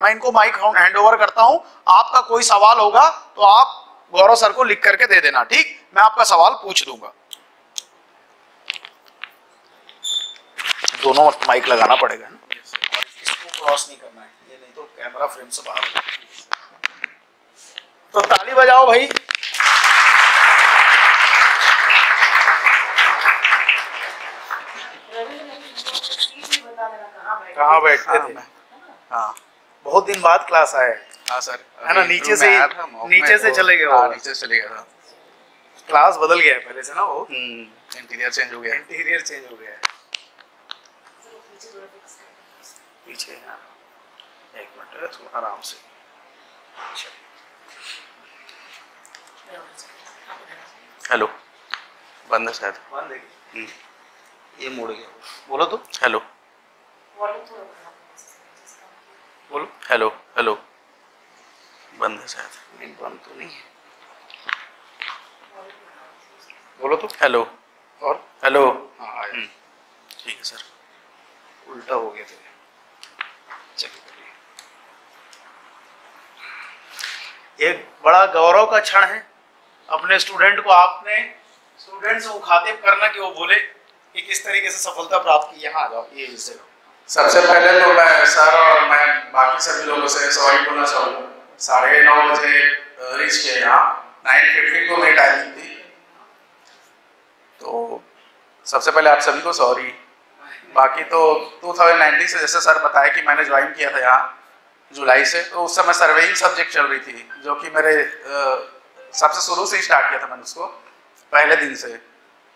मैं इनको mic hand over करता हूं। आपका कोई सवाल होगा तो आप गौरव सर को लिख करके दे देना, ठीक? मैं आपका सवाल पूछ दूंगा। दोनों माइक लगाना पड़ेगा ना, और इसको क्रॉस नहीं करना है, ये नहीं तो कैमरा फ्रेम से बाहर हो। तो ताली बजाओ भाई। कहाँ बैठते थे? हाँ, बहुत दिन बाद क्लास आए। हाँ सर, है ना, नीचे से चले गए हो? नीचे से चले गया था। क्लास बदल गया है पहले से ना, वो इंटीरियर चेंज हो गया। इंटीरियर चेंज हो गया है। पीछे यहाँ, एक मिनट, थोड़ा आराम से। हेलो, बंद है शायद। बंद है, ये मुड़ गया। बोलो तो। हेलो बोलो। हेलो हेलो, बंद है शायद। नहीं, बंद तो नहीं है। बोलो तो। हेलो और हेलो। हाँ आया। ठीक है सर। उल्टा हो गया था। चलिए, एक बड़ा गौरव का क्षण है अपने स्टूडेंट को आपने स्टूडेंट से मुखातिब करना कि वो बोले कि किस तरीके से सफलता प्राप्त की। यहाँ आ जाओ, ये इससे। सबसे पहले तो मैं सर और मैं बाकी सभी लोगों से सॉरी बोलना चाहूँगा। 9:30 बजे रीच किया यहाँ, 9:50 को मेरी टाइमिंग थी। तो सबसे पहले आप सभी को सॉरी। बाकी तो 2019 से जैसे सर बताया कि मैंने ज्वाइन किया था यहाँ जुलाई से, तो उस समय सर्वेइंग सब्जेक्ट चल रही थी, जो कि मेरे सबसे शुरू से ही स्टार्ट किया था मैंने उसको, पहले दिन से।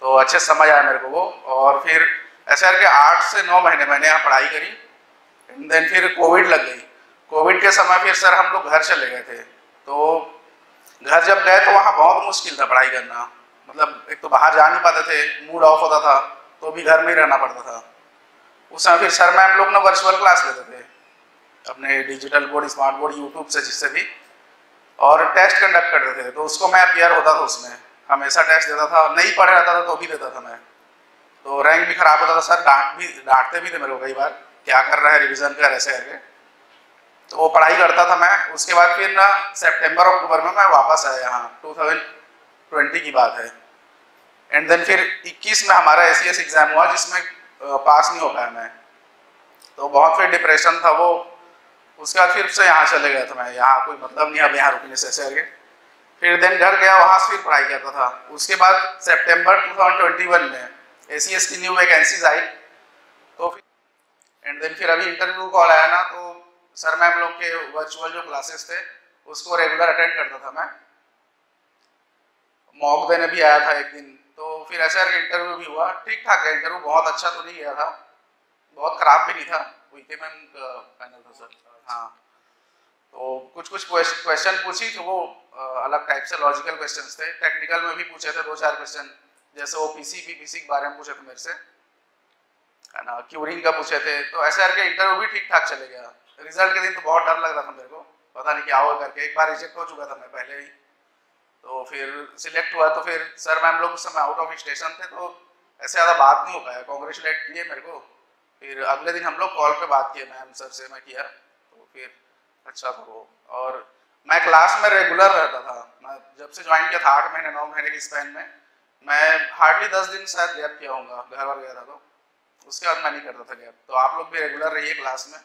तो अच्छे समझ आया मेरे को वो। और फिर ऐसे करके 8 से 9 महीने मैंने यहाँ पढ़ाई करी। देन फिर कोविड लग गई। कोविड के समय फिर सर हम लोग घर चले गए थे। तो घर जब गए तो वहाँ बहुत मुश्किल था पढ़ाई करना। मतलब एक तो बाहर जा नहीं पाते थे, मूड ऑफ होता था, तो भी घर में ही रहना पड़ता था। उस समय फिर सर मैम लोग ना वर्चुअल क्लास लेते थे अपने digital board, smart board, YouTube से, जिससे भी, और टेस्ट कंडक्ट करते थे। तो उसको मैं अपीयर होता था, उसमें हमेशा टेस्ट देता था, नहीं पढ़ रहता था तो भी देता था मैं। तो रैंक भी खराब होता था, सर डांटते भी थे मेरे को कई बार, क्या कर रहा है, रिविजन कर, ऐसे करके। तो वो पढ़ाई करता था मैं। उसके बाद फिर ना सितंबर अक्टूबर में मैं वापस आया यहाँ, 2020 की बात है। एंड देन फिर 21 में हमारा ACS एग्जाम हुआ, जिसमें पास नहीं हो पाया मैं। तो बहुत फिर डिप्रेशन था वो। उसके बाद फिर से यहाँ चले गया था मैं, यहाँ कोई मतलब नहीं अब यहाँ रुकने से, ऐसे करके। फिर देन घर गया, वहाँ से फिर पढ़ाई करता था। उसके बाद सितंबर 2021 में ACS की न्यू वैकेंसीज आई। तो फिर एंड देन फिर अभी इंटरव्यू कॉल आया ना, तो सर मैम लोग के वर्चुअल जो क्लासेस थे उसको रेगुलर अटेंड करता था मैं। मॉक देने भी आया था एक दिन। तो फिर ऐसा इंटरव्यू भी हुआ, ठीक ठाक है इंटरव्यू, बहुत अच्छा तो नहीं गया था, बहुत खराब भी नहीं था, वही मैम पैनल था सर। हाँ, तो कुछ क्वेश्चन पूछी थी वो, अलग टाइप से लॉजिकल क्वेश्चंस थे। टेक्निकल में भी पूछे थे 2-4 क्वेश्चन, जैसे वो पीसी के बारे में पूछे थे मेरे से, है ना, क्यूरिंग का पूछे थे। तो ऐसे करके इंटरव्यू भी ठीक ठाक चले गया। रिजल्ट के दिन तो बहुत डर लग रहा था मेरे को, पता नहीं क्या होगा करके। एक बार रिजेक्ट हो चुका था मैं पहले ही। तो फिर सिलेक्ट हुआ, तो फिर सर मैम लोग उस समय आउट ऑफ स्टेशन थे, तो ऐसे ज़्यादा बात नहीं हो पाया। कॉन्ग्रेचुलेट किए मेरे को। फिर अगले दिन हम लोग कॉल पे बात किए, मैम सर से मैं किया, तो फिर अच्छा था वो। और मैं क्लास में रेगुलर रहता था। मैं जब से ज्वाइन किया था 8 महीने 9 महीने के स्पैन में, मैं हार्डली 10 दिन शायद गैप किया होगा, घर वर गया था तो। उसके बाद मैं नहीं करता था गैप। तो आप लोग भी रेगुलर रहिए क्लास में।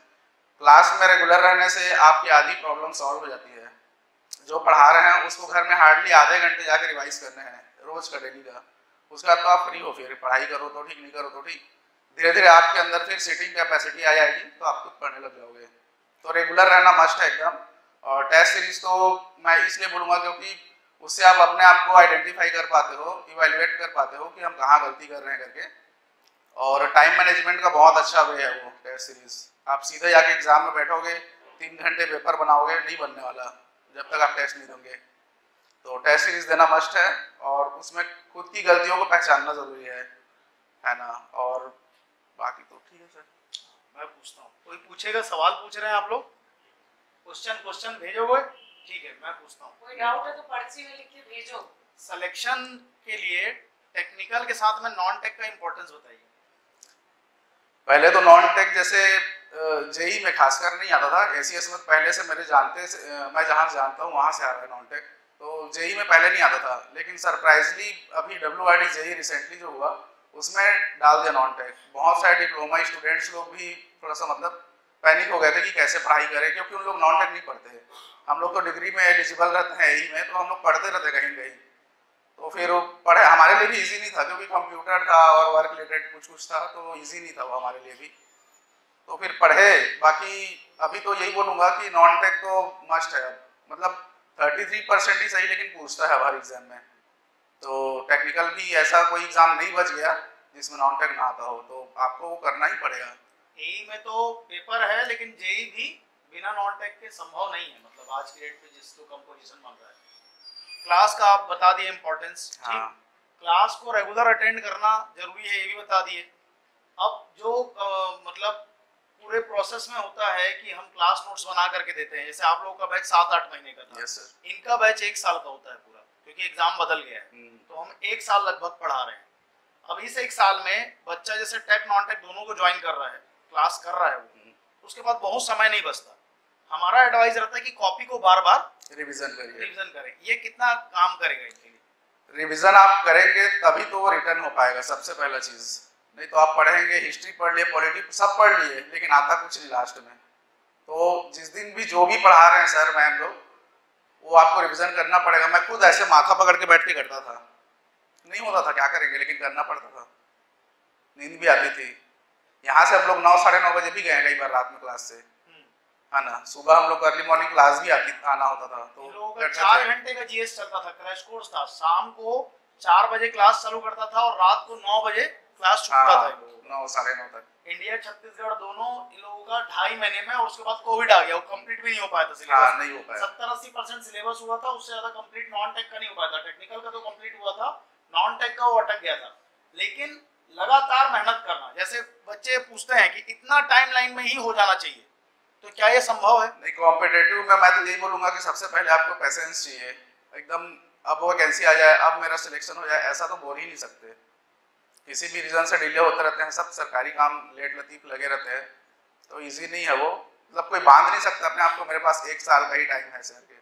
क्लास में रेगुलर रहने से आपकी आधी प्रॉब्लम सॉल्व हो जाती है। जो पढ़ा रहे हैं उसको घर में हार्डली आधे घंटे जाके रिवाइज करने हैं रोज का, डेली का। उसके बाद तो आप फ्री हो, फिर पढ़ाई करो तो ठीक, नहीं करो तो ठीक। धीरे धीरे आपके अंदर फिर सीटिंग कैपेसिटी आ जाएगी, तो आप खुद पढ़ने लग जाओगे। तो रेगुलर रहना मस्ट है एकदम। और टेस्ट सीरीज तो मैं इसलिए बोलूँगा क्योंकि उससे आप अपने आप को आइडेंटिफाई कर पाते हो, इवेल्युएट कर पाते हो कि हम कहाँ गलती कर रहे हैं करके। और टाइम मैनेजमेंट का बहुत अच्छा वे है वो टेस्ट सीरीज। आप सीधे जाके एग्जाम में बैठोगे, 3 घंटे पेपर बनाओगे, नहीं बनने वाला जब तक आप टेस्ट नहीं दोगे। तो टेस्ट सीरीज देना मस्ट है, और उसमें खुद की गलतियों को पहचानना जरूरी है ना। और बाकी तो ठीक है सर। मैं पूछता हूँ, कोई पूछेगा? सवाल पूछ रहे हैं आप लोग? क्वेश्चन भेजोगे? ठीक है, मैं पूछता हूँ। कोई डाउट है तो पर्ची में लिख के भेजो। सिलेक्शन के लिए टेक्निकल के साथ में नॉन टेक का इंपॉर्टेंस बताइए। पहले तो नॉन टेक, जैसे जेई में खासकर नहीं आता था। एसीएस में पहले से मेरे मैं जहाँ जानता हूँ वहाँ से आ रहा है नॉन टेक, तो जेई में पहले नहीं आता था, लेकिन सरप्राइजली अभी WIT जेई रिसेंटली जो हुआ उसमें डाल दिया नॉन टेक। बहुत सारे डिप्लोमा स्टूडेंट्स लोग भी थोड़ा सा मतलब पैनिक हो गए थे कि कैसे पढ़ाई करें, क्योंकि उन लोग नॉन टेक नहीं पढ़ते। हम लोग तो डिग्री में एलिजिबल रहते हैं एई में, तो हम लोग पढ़ते रहते कहीं कहीं, तो फिर पढ़े हमारे लिए भी इजी नहीं था, क्योंकि कंप्यूटर था और वर्क रिलेटेड कुछ था, तो इजी नहीं था वो हमारे लिए भी। तो फिर पढ़े। बाकी अभी तो यही बोलूँगा कि नॉन टेक तो मस्ट है, मतलब 33% ही सही, लेकिन पूछता है हर एग्जाम में। तो टेक्निकल भी ऐसा कोई एग्जाम नहीं बच गया जिसमें नॉन टेक ना आता हो, तो आपको वो करना ही पड़ेगा। एई में तो पेपर है, लेकिन जेई भी बिना नॉन टेक के संभव नहीं है, मतलब आज की डेट पे जिस तो कंपोजिशन बन रहा है। क्लास का आप बता दिए इम्पोर्टेंस, हाँ। क्लास को रेगुलर अटेंड करना जरूरी है, ये भी बता दिए। अब जो मतलब पूरे प्रोसेस में होता है कि हम क्लास नोट्स बना करके देते हैं, जैसे आप लोगों का बैच 7-8 महीने का था। Yes sir. इनका बैच 1 साल का होता है पूरा, क्योंकि एग्जाम बदल गया है, तो हम 1 साल लगभग पढ़ा रहे हैं। अब इस 1 साल में बच्चा जैसे टेक नॉन टेक दोनों को ज्वाइन कर रहा है, क्लास कर रहा है वो, उसके बाद बहुत समय नहीं बचता। हमारा एडवाइस रहता है कि कॉपी को बार बार रिवीजन करें। ये कितना काम करेगा इनके लिए? रिवीजन आप करेंगे तभी तो वो रिटर्न हो पाएगा, सबसे पहला चीज। नहीं तो आप पढ़ेंगे, हिस्ट्री पढ़ लिए, पॉलिटिक्स सब पढ़ लिए, लेकिन आता कुछ नहीं लास्ट में। तो जिस दिन भी जो भी पढ़ा रहे हैं सर मैम लोग, वो आपको रिवीजन करना पड़ेगा। मैं खुद ऐसे माथा पकड़ के बैठ के करता था, नहीं होता था, क्या करेंगे, लेकिन करना पड़ता था। नींद भी आती थी। यहाँ से हम लोग 9 साढ़े 9 बजे भी गए कई बार रात में क्लास से, है ना। सुबह हम लोग अर्ली मॉर्निंग क्लास भी आना होता था, तो लोगों का 4 घंटे का जीएस चलता था, क्रैश कोर्स था। शाम को 4 बजे क्लास चालू करता था और रात को 9 बजे क्लास छूटता था। 9 साढ़े 9 तक। इंडिया छत्तीसगढ़ दोनों इन लोगों का 2.5 महीने में, और उसके बाद कोविड आ गया, वो कंप्लीट भी नहीं हो पाया था सिलेबस। हाँ, नहीं हो पाया। 70-80% सिलेबस हुआ था, उससे ज्यादा कंप्लीट नॉन टेक का नहीं हो पाया था। टेक्निकल का तो कंप्लीट हुआ था, नॉन टेक का वो अटक गया था। लेकिन लगातार मेहनत करना, जैसे बच्चे पूछते हैं कि इतना टाइमलाइन में ही हो जाना चाहिए, तो क्या ये संभव है? नहीं, कॉम्पिटिटिव में मैं तो यही बोलूंगा कि सबसे पहले आपको पेशेंस चाहिए एकदम। अब वो वैकेंसी आ जाए, अब मेरा सिलेक्शन हो जाए, ऐसा तो बोल ही नहीं सकते। किसी भी रीजन से डिले होते रहते हैं, सब सरकारी काम लेट लतीफ लगे रहते हैं, तो इजी नहीं है वो। मतलब कोई बांध नहीं सकता अपने आप को, मेरे पास 1 साल का ही टाइम है सर के।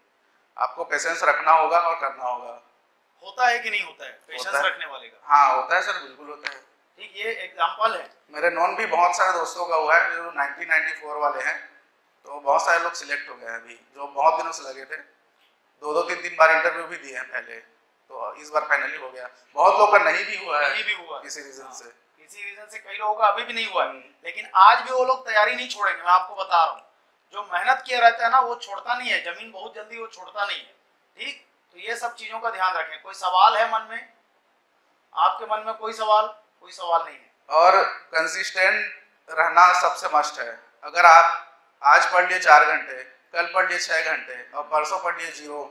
आपको पेशेंस रखना होगा और करना होगा। होता है कि नहीं होता है पेशेंस रखने वाले का? हाँ होता है सर, बिल्कुल होता है। ठीक, ये एग्जांपल है। मेरे नॉन भी बहुत सारे दोस्तों का हुआ है जो 1994 वाले हैं, तो बहुत सारे लोग सिलेक्ट हो गए हैं अभी, जो बहुत दिनों से लगे थे। 2-2 3-3 बार इंटरव्यू भी दिए हैं पहले, तो इस बार फाइनली हो गया। बहुत लोग का नहीं भी हुआ है, नहीं भी हुआ किसी रीजन से। किसी रीजन से कई लोगों का अभी भी नहीं हुआ है, लेकिन आज भी वो लोग तैयारी नहीं छोड़ेंगे। मैं आपको बता रहा हूँ, जो मेहनत किया रहता है ना, वो छोड़ता नहीं है। जमीन बहुत जल्दी वो छोड़ता नहीं है। ठीक, तो ये सब चीजों का ध्यान रखें। कोई सवाल है मन में? आपके मन में कोई सवाल? कोई सवाल नहीं है। और कंसिस्टेंट रहना सबसे मस्ट है। अगर आप आज पढ़ लिए 4 घंटे, कल पढ़ लिए 6 घंटे और परसों पढ़ लिए 0,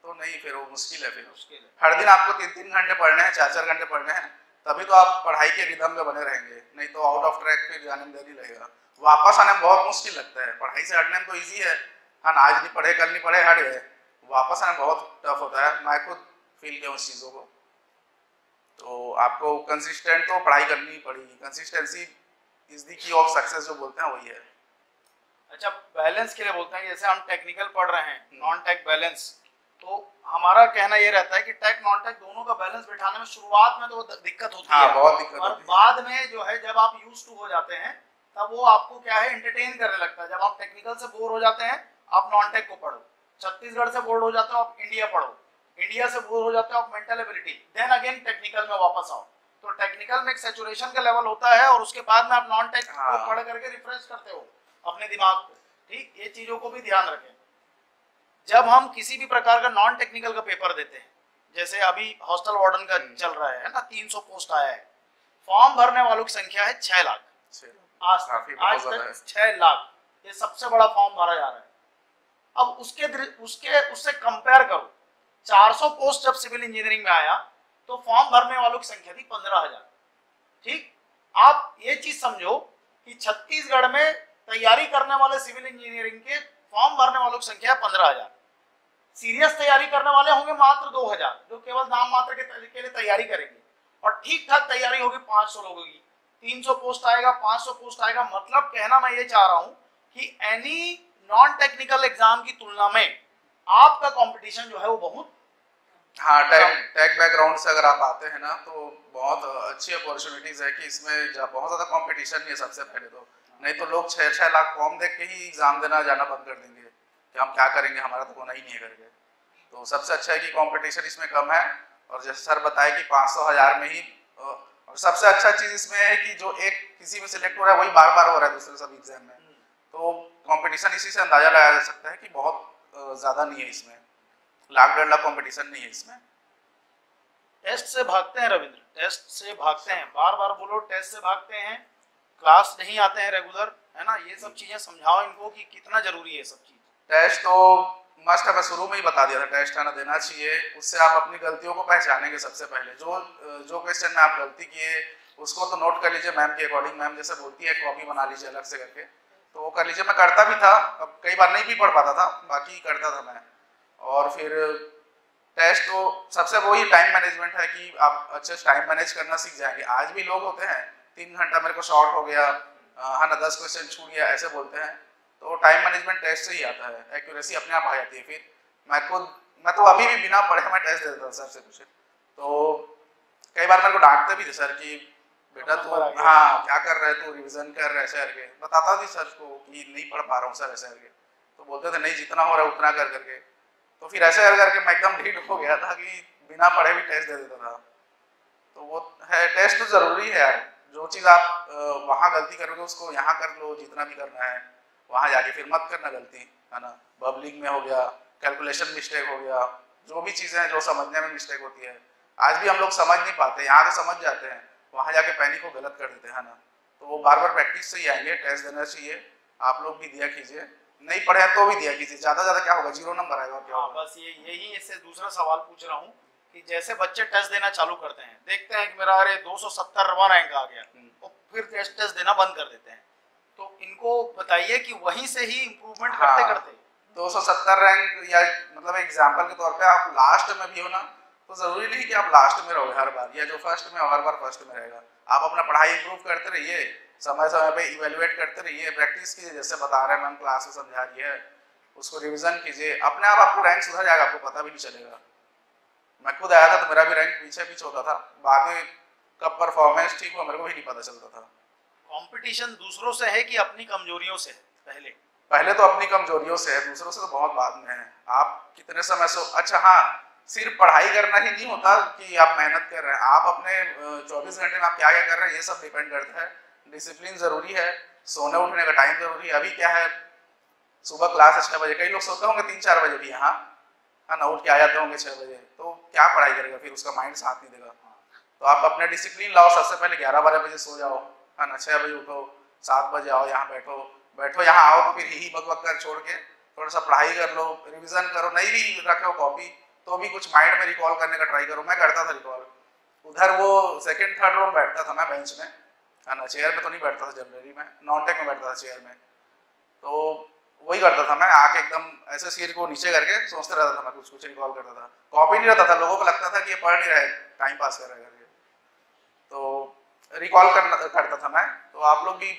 तो नहीं, फिर वो मुश्किल है। फिर हर दिन आपको 3-3 घंटे पढ़ने हैं, 4-4 घंटे पढ़ने हैं, तभी तो आप पढ़ाई के रिदम में बने रहेंगे। नहीं तो आउट ऑफ ट्रैक फिर जाने में देरी लगेगा, वापस आने में बहुत मुश्किल लगता है। पढ़ाई से हटने में तो ईजी है, हाँ, आज नहीं पढ़े कल नहीं पढ़े हट गए, वापस आने में बहुत टफ होता है। मैं खुद फील किया उस चीज़ों को। तो आपको कंसिस्टेंट तो पढ़ाई करनी ही पड़ेगी। Consistency is the key of success जो बोलते हैं वही है। अच्छा, बैलेंस के लिए बोलते हैं, जैसे हम टेक्निकल पढ़ रहे हैं, नॉन टेक बैलेंस, तो हमारा कहना ये रहता है कि टेक नॉन टेक दोनों का बैलेंस बिठाने में शुरुआत में तो दिक्कत होती है, बहुत दिक्कत और होती है। बाद में जो है जब आप यूज्ड टू हो जाते हैं, तब वो आपको क्या है, एंटरटेन करने लगता है। जब आप टेक्निकल से बोर हो जाते हैं, आप नॉन टेक को पढ़ो। छत्तीसगढ़ से बोर हो जाते हो, आप इंडिया पढ़ो। इंडिया से बोर हो जाते हो, आप mental ability, then again technical में वापस आओ। तो टेक्निकल में एक सैचुरेशन का लेवल होता है, और उसके बाद में आप नॉन टेक को पढ़ करके रिफ्रेश करते हो अपने दिमाग को। ठीक, ये चीजों को भी ध्यान रखें। जब हम किसी भी प्रकार का नॉन टेक्निकल का पेपर देते हैं, जैसे अभी हॉस्टल वार्डन का चल रहा है ना, 300 पोस्ट आया है, फॉर्म भरने वालों की संख्या है 6 लाख। आज तक 6 लाख, ये सबसे बड़ा फॉर्म भरा जा रहा है। अब उससे कंपेयर करो, 400 पोस्ट जब सिविल इंजीनियरिंग में आया, तो फॉर्म भरने वालों की संख्या थी 15,000। ठीक, आप ये चीज समझो कि छत्तीसगढ़ में तैयारी करने वाले सिविल इंजीनियरिंग के फॉर्म भरने वालों की संख्या 15,000। सीरियस तैयारी करने वाले होंगे मात्र 2,000, जो केवल नाम मात्र के लिए तैयारी करेंगे, और ठीक ठाक तैयारी होगी 500 लोगों की, 300 पोस्ट आएगा, 500 पोस्ट आएगा। मतलब कहना मैं ये चाह रहा हूं कि एनी नॉन टेक्निकल एग्जाम की तुलना में आपका कंपटीशन जो है वो बहुत हाँ, टेक बैकग्राउंड से अगर आप आते हैं ना तो बहुत अच्छी अपॉर्चुनिटीज है कि इसमें बहुत ज़्यादा कंपटीशन नहीं है सबसे पहले तो। नहीं तो लोग 6-6 लाख फॉर्म देख के ही एग्जाम देना जाना बंद कर देंगे कि हम क्या करेंगे, हमारा तो होना ही नहीं है करके। तो सबसे अच्छा है कि कंपटीशन इसमें कम है, और जैसे सर बताए कि 500,000 में ही। और सबसे अच्छा चीज़ इसमें है कि जो एक किसी में सिलेक्ट हो रहा है वही बार बार हो रहा है दूसरे सब एग्जाम में। तो कंपटीशन इसी से अंदाजा लगाया जा सकता है कि बहुत ज़्यादा नहीं है इसमें, 1-1.5 लाख कंपटीशन नहीं है इसमें। टेस्ट से भागते हैं रविंद्र, टेस्ट से भागते हैं, बार बार बोलो टेस्ट से भागते हैं, क्लास नहीं आते हैं रेगुलर, है ना। ये सब चीजें समझाओ इनको कि कितना जरूरी है सब चीज। टेस्ट तो मस्ट है, मैं शुरू में ही बता दिया था, टेस्ट आना देना चाहिए। उससे आप अपनी गलतियों को पहचानेंगे सबसे पहले। जो क्वेश्चन में आप गलती किए उसको तो नोट कर लीजिए मैम के अकॉर्डिंग। मैम जैसे बोलती है कॉपी बना लीजिए अलग से करके, तो वो कर लीजिए। मैं करता भी था, अब कई बार नहीं भी पढ़ पाता था, बाकी करता था मैं। और फिर टेस्ट तो सबसे वही टाइम मैनेजमेंट है कि आप अच्छे टाइम मैनेज करना सीख जाएंगे। आज भी लोग होते हैं 3 घंटा मेरे को शॉर्ट हो गया, हाँ ना 10 क्वेश्चन छूट गया, ऐसे बोलते हैं। तो टाइम मैनेजमेंट टेस्ट से ही आता है, एक्यूरेसी अपने आप आ जाती है। फिर मैं तो अभी भी बिना पढ़े मैं टेस्ट देता था सर से कुछ। तो कई बार मेरे को डांटते भी थे सर कि बेटा तू हाँ क्या कर रहा है, तू रिविजन कर रहा है ऐसे करके। बताता थी सर को कि नहीं पढ़ पा रहा हूँ सर ऐसे करके, तो बोलते थे नहीं जितना हो रहा है उतना कर करके। तो फिर ऐसे कर करके मैं एकदम ढीठ हो गया था कि बिना पढ़े भी टेस्ट दे देता था। तो वो है, टेस्ट तो जरूरी है यार। जो चीज़ आप वहाँ गलती करोगे उसको यहाँ कर लो, जितना भी करना है वहाँ जाके फिर मत करना गलती, है ना। बबलिंग में हो गया, कैलकुलेशन मिस्टेक हो गया, जो भी चीज़ें हैं जो समझने में मिस्टेक होती है। आज भी हम लोग समझ नहीं पाते, यहाँ तो समझ जाते हैं, वहाँ जाके पैनिक को गलत कर देते हैं, है ना। तो वो बार बार प्रैक्टिस से ही आएंगे। टेस्ट देना चाहिए, आप लोग भी दिया कीजिए, नहीं पढ़े तो भी दिया कीजिए। ज़्यादा क्या होगा, 0 नंबर आएगा और क्या होगा। बस यही इससे दूसरा सवाल पूछ रहा हूँ कि जैसे बच्चे टेस्ट देना चालू करते हैं, देखते हैं कि मेरा अरे 270 रैंक आ गया, तो फिर टेस्ट देना बंद कर देते हैं। तो इनको बताइए कि वहीं से ही इम्प्रूवमेंट करते करते 270 रैंक, या मतलब एग्जाम्पल के तौर पे आप लास्ट में भी हो ना, तो जरूरी नहीं कि आप लास्ट में रहोगे हर बार, या जो फर्स्ट में हर बार फर्स्ट में रहेगा। आप अपना पढ़ाई इंप्रूव करते रहिए, समय समय पे इवेलुएट करते रहिए, प्रैक्टिस कीजिए। जैसे बता रहे हैं मैम, क्लास में समझा रही है, उसको रिवीजन कीजिए, अपने आप आपको रैंक सुधर जाएगा, आपको पता भी नहीं चलेगा। मैं खुद आया था तो मेरा भी रैंक पीछे होता था, बाद में कब परफॉर्मेंस ठीक हुआ मेरे को भी नहीं पता चलता था। कंपटीशन दूसरों से है कि अपनी कमजोरियों से? पहले तो अपनी कमजोरियों से है, दूसरों से तो बहुत बाद में है। आप कितने समय से, अच्छा हाँ, सिर्फ पढ़ाई करना ही नहीं होता कि आप मेहनत कर रहे हैं, आप अपने 24 घंटे में आप क्या क्या कर रहे हैं ये सब डिपेंड करता है। डिसिप्लिन जरूरी है, सोने उठने का टाइम जरूरी है। अभी क्या है, सुबह क्लास है 6 बजे, कई लोग सोते होंगे 3-4 बजे भी, यहाँ है ना, उठ के आ जाते होंगे 6 बजे, तो क्या पढ़ाई करेगा फिर, उसका माइंड साथ नहीं देगा। तो आप अपने डिसिप्लिन लाओ, सबसे पहले 11-12 बजे सो जाओ, है ना, 6 बजे उठो, 7 बजे आओ, यहाँ बैठो यहाँ आओ, तो फिर ही बक कर छोड़ के थोड़ा सा पढ़ाई कर लो, रिविजन करो। नहीं भी रखे हो कॉपी तो भी कुछ माइंड में रिकॉल करने का ट्राई करो। मैं करता था रिकॉल, उधर वो 2nd-3rd रो में बैठता था मैं बेंच में, है ना, चेयर में तो नहीं बैठता था जनरली, मैं नॉन टेक में बैठता था चेयर में। तो वही करता था मैं, आके एकदम ऐसे सिर को नीचे करके सोचते रहता था, मैं कुछ रिकॉल करता था। कॉपी नहीं रहता था, लोगों को लगता था कि ये पढ़ नहीं रहे, टाइम पास कर रहे करके, तो रिकॉल करता था मैं। तो आप लोग भी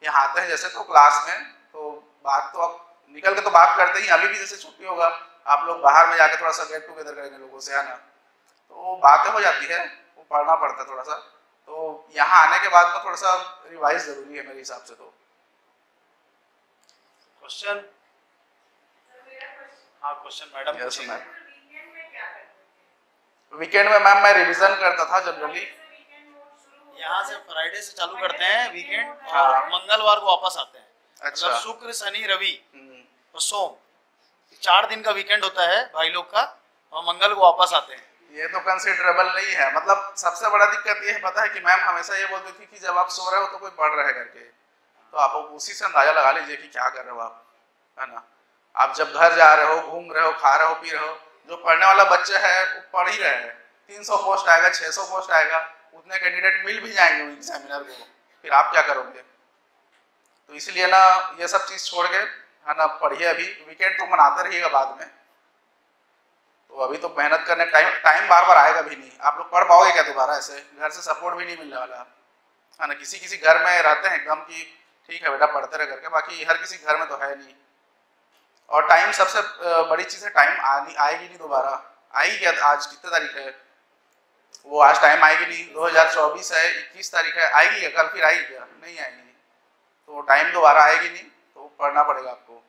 यहाँ आते हैं जैसे तो क्लास में, तो बात तो आप निकल के तो बात करते ही, अभी भी जैसे छुट्टी होगा आप लोग बाहर में जाके थोड़ा सा गेट टुगेदर करेंगे लोगों से, है ना, तो बातें हो जाती है, वो पढ़ना पड़ता है थोड़ा सा। तो यहाँ आने के बाद में थोड़ा सा रिवाइज जरूरी है मेरे हिसाब से। तो क्वेश्चन, हाँ question madam. Yes ma'am, weekend में मैम मैं रिवीजन करता था जनरली। यहाँ से फ्राइडे से चालू करते हैं वीकेंड, और मंगलवार को वापस आते हैं। अच्छा, मतलब शुक्र शनि रवि और सोम, 4 दिन का वीकेंड होता है भाई लोग का, और मंगल को वापस आते हैं। ये तो कंसिडरेबल नहीं है। मतलब सबसे बड़ा दिक्कत ये है, पता है कि मैम हमेशा ये बोलती थी कि जब आप सो रहे हो तो कोई पढ़ रहे करके, तो आप उसी से अंदाजा लगा लीजिए कि क्या कर रहे हो आप, है ना। आप जब घर जा रहे हो, घूम रहे हो, खा रहे हो, पी रहे हो, जो पढ़ने वाला बच्चा है वो पढ़ ही रहे हैं। 300 पोस्ट आएगा, 600 पोस्ट आएगा, उतने कैंडिडेट मिल भी जाएंगे एग्जामिनर को, फिर आप क्या करोगे। तो इसलिए ना ये सब चीज़ छोड़ के, है ना, पढ़िए। अभी वीकेंड तो मनाते रहिएगा बाद में, तो अभी तो मेहनत करने टाइम बार बार आएगा भी नहीं। आप लोग पढ़ पाओगे क्या दोबारा, ऐसे घर से सपोर्ट भी नहीं मिलने वाला, है ना। किसी किसी घर में रहते हैं एकदम कि ठीक है बेटा पढ़ते रह करके, बाकी हर किसी घर में तो है नहीं। और टाइम सबसे बड़ी चीज़ है, टाइम आएगी नहीं दोबारा। आएगी क्या? आज कितने तारीख है? वो आज टाइम आएगी नहीं, 2024 है, 21 तारीख है, आएगी क्या? कल फिर आएगी क्या? नहीं आएगी। तो टाइम दोबारा आएगी नहीं, तो पढ़ना पड़ेगा आपको।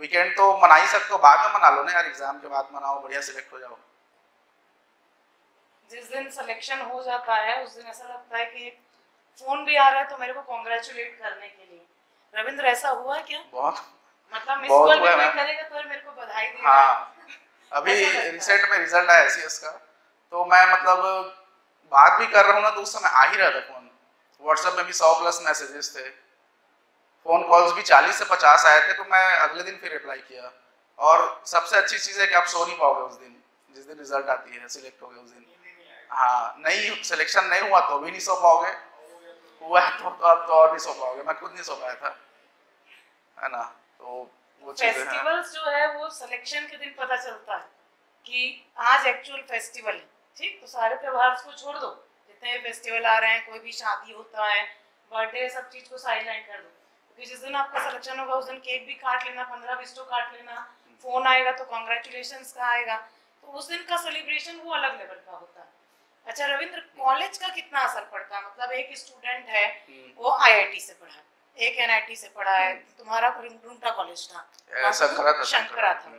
वीकेंड तो मना ही सकते हो, बाद में मना लो ना यार, एग्जाम के बाद मनाओ, बढ़िया सिलेक्ट हो जाओ। जिस दिन सिलेक्शन हो जाता है उस दिन ऐसा लगता है कि फोन भी आ रहा है तो मेरे को कॉन्ग्रेचुलेट करने के लिए। रविंद्र ऐसा हुआ है क्या? बहुत मतलब मिस बहुत कॉल हुआ है भी मैम। करेगा तो मेरे को बधाई देगा। हाँ, अभी रिसेंट में रिजल्ट आया एसीएस का, तो मैं मतलब बात भी कर रहा हूँ ना, तो उस समय आ ही रहा था फोन। व्हाट्सएप में भी 100+ मैसेजेस थे, फोन कॉल्स भी 40 से 50 आए थे, तो मैं अगले दिन फिर रिप्लाई किया। और सबसे अच्छी चीज़ है कि आप सो नहीं पाओगे उस दिन, जिस दिन रिजल्ट आती है, सिलेक्ट हो गए उस दिन। हाँ, नहीं सिलेक्शन नहीं हुआ तो भी नहीं सो पाओगे, हुआ तो अब तो और नहीं सो पाओगे। मैं खुद नहीं सो पाया था, है ना। तो वो चीज़ें हैं। फेस्टिवल्स जो है वो सिलेक्शन के दिन पता चलता है कि आज एक्चुअल फेस्टिवल है, ठीक। तो सारे त्योहार को छोड़ दो, जितने फेस्टिवल आ रहे हैं, कोई भी शादी होता है, बर्थडे, सब चीज को साइडलाइन कर दो, क्योंकि जिस दिन आपका सिलेक्शन होगा उस दिन केक भी काट लेना, 15-20 तो काट लेना, फोन आएगा तो कॉन्ग्रेचुलेशंस का आएगा, तो उस दिन का सेलिब्रेशन वो अलग लेवल का होता है। अच्छा रविंद्र, कॉलेज का कितना असर पड़ता है? मतलब एक स्टूडेंट है, वो आईआईटी से पढ़ा है, एक एनआईटी से पढ़ा है, तुम्हारा रुंगटा कॉलेज था, शंकरा था।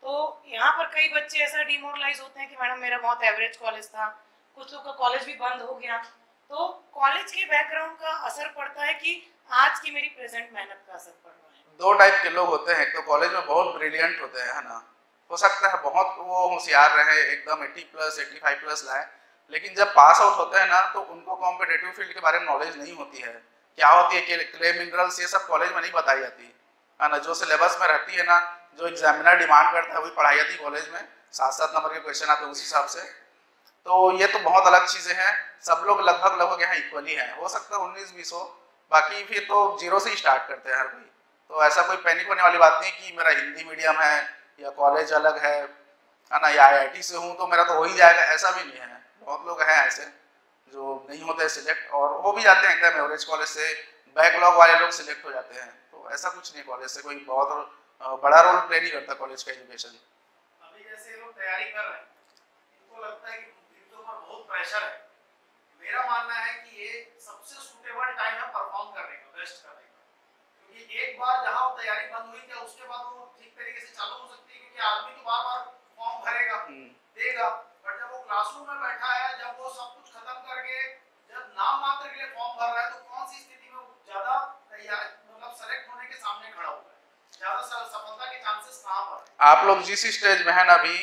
तो यहाँ पर कई बच्चे ऐसा डिमोरलाइज होते हैं कि मैडम मेरा बहुत एवरेज कॉलेज था, कुछ लोग का कॉलेज भी बंद हो गया। तो कॉलेज के बैकग्राउंड का असर पड़ता है कि आज की मेरी प्रेजेंट मेहनत का असर पड़ रहा है? दो टाइप के लोग होते हैं, तो कॉलेज में बहुत ब्रिलियंट होते हैं, है ना। हो सकता है बहुत वो होशियार रहे, एकदम 80+, 85+ लाए, लेकिन जब पास आउट होते हैं ना, तो उनको कॉम्पिटेटिव फील्ड के बारे में नॉलेज नहीं होती है। क्या होती है कि क्ले मिनरल्स ये सब कॉलेज में नहीं बताई जाती, है ना। जो सिलेबस में रहती है ना, जो एग्जामिनर डिमांड करता है वही पढ़ाई जाती है कॉलेज में, 7-7 नंबर के क्वेश्चन आते हैं उस हिसाब से। तो ये तो बहुत अलग चीज़ें हैं। सब लोग लगभग यहाँ इक्वली हैं, हो सकता है 19-20 हो, बाकी फिर तो जीरो से ही स्टार्ट करते हैं हर कोई। तो ऐसा कोई पैनिक होने वाली बात नहीं कि मेरा हिंदी मीडियम है या कॉलेज अलग है ना, या IIT से हूँ तो मेरा तो हो ही जाएगा, ऐसा भी नहीं है। बहुत लोग हैं ऐसे जो नहीं होते सिलेक्ट, और हो भी जाते हैं एकदम एवरेज कॉलेज से, बैकलॉग वाले लोग सिलेक्ट हो जाते हैं। तो ऐसा कुछ नहीं, कॉलेज से कोई बहुत बड़ा रोल प्ले नहीं करता कॉलेज का एजुकेशन। अभी जैसे लोग तैयारी कर रहे हैं, इनको लगता है कि इनके ऊपर बहुत प्रेशर है। मेरा मानना है कि ये सबसे सूटेबल टाइम है परफॉर्म करने का, बेस्ट करने का, क्योंकि एक बार जहां तैयारी बंद हुई क्या उसके बाद वो ठीक तरीके से चालू हो सकती है, क्योंकि आदमी तो बार बार फॉर्म भरेगा, देगा, बट जब वो क्लासरूम में बैठा है, जब वो सब कुछ खत्म करके जब नाम मात्र के लिए फॉर्म भर रहा है, तो कौन सी स्थिति में वो ज्यादा तैयार, मतलब सेलेक्ट होने के सामने खड़ा हुआ है, ज्यादा सफलता के चांसेस कहां पर है? आप लोग जिस स्टेज में है ना अभी,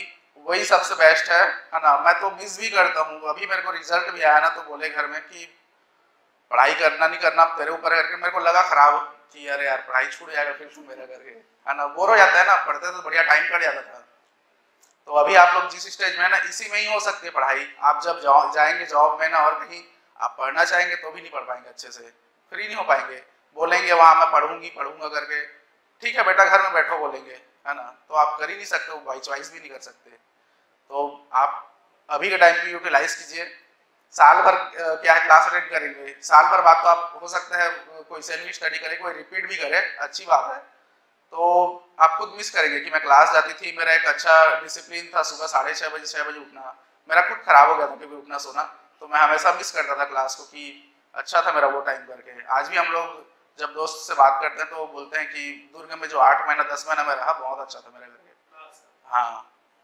वही सबसे बेस्ट है ना। मैं तो मिस भी करता हूँ, अभी मेरे को रिजल्ट भी आया ना, तो बोले घर में कि पढ़ाई करना नहीं करना तेरे ऊपर है, करके मेरे को लगा खराब कि अरे यार पढ़ाई छूट जाएगा फिर तुम मेरा करके, है ना। बोर हो जाता है ना, पढ़ते तो बढ़िया टाइम कट जाता था। तो अभी आप लोग जिस स्टेज में है ना, इसी में ही हो सकती है पढ़ाई। आप जब जाएंगे जॉब में ना, और कहीं आप पढ़ना चाहेंगे तो भी नहीं पढ़ पाएंगे अच्छे से, फ्री नहीं हो पाएंगे। बोलेंगे वहाँ मैं पढ़ूंगा करके, ठीक है बेटा घर में बैठो बोलेंगे, है ना। तो आप कर ही नहीं सकते, वो बाई चॉइस भी नहीं कर सकते। तो आप अभी के टाइम पे यूटिलाइज कीजिए। साल भर क्या है, क्लास अटेंड करेंगे, साल भर बाद तो आप हो सकता है कोई सेल्फ स्टडी करे, कोई रिपीट भी करे, अच्छी बात है। तो आप खुद मिस करेंगे कि मैं क्लास जाती थी, मेरा एक अच्छा डिसिप्लिन था, सुबह 6:30 बजे 6 बजे उठना। मेरा खुद खराब हो गया था कभी उठना सोना, तो मैं हमेशा मिस करता था क्लास को, कि अच्छा था मेरा वो टाइम करके। आज भी हम लोग जब दोस्त से बात करते हैं तो बोलते हैं कि दुर्ग में जो 8 महीना 10 महीना में रहा, बहुत अच्छा था मेरे करके। हाँ,